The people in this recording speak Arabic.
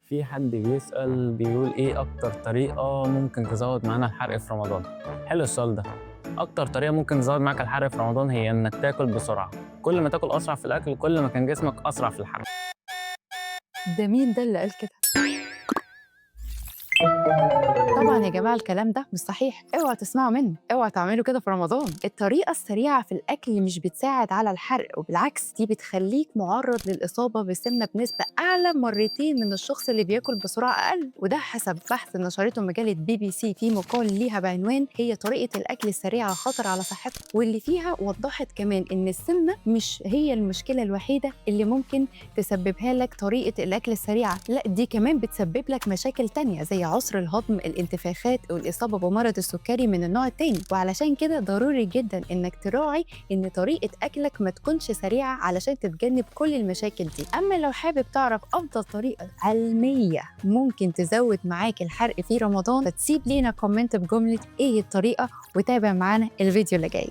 في حد بيسأل بيقول إيه أكتر طريقة ممكن تزود معانا الحرق في رمضان؟ حلو السؤال ده. أكتر طريقة ممكن تزود معاك الحرق في رمضان هي إنك تاكل بسرعة. كل ما تاكل أسرع في الأكل كل ما كان جسمك أسرع في الحرق. ده مين ده اللي قال كده؟ طبعا يا جماعة الكلام ده مش صحيح، اوعوا تسمعوا منه، اوعوا تعملوا كده في رمضان. الطريقة السريعة في الأكل مش بتساعد على الحرق، وبالعكس دي بتخليك معرض للإصابة بالسمنة بنسبة أعلى مرتين من الشخص اللي بياكل بسرعة أقل، وده حسب بحث نشرته مجلة BBC في مقال ليها بعنوان هي طريقة الأكل السريعة خطر على صحتك، واللي فيها وضحت كمان إن السمنة مش هي المشكلة الوحيدة اللي ممكن تسببها لك طريقة الأكل السريعة، لا دي كمان بتسبب لك مشاكل تانية زي عسر الهضم، الانتفاخات والإصابة بمرض السكري من النوع التاني. وعلشان كده ضروري جدا إنك تراعي إن طريقة أكلك ما تكونش سريعة علشان تتجنب كل المشاكل دي. أما لو حابب تعرف أفضل طريقة علمية ممكن تزود معاك الحرق في رمضان، فتسيب لينا كومنت بجملة إيه الطريقة، وتابع معانا الفيديو اللي جاي.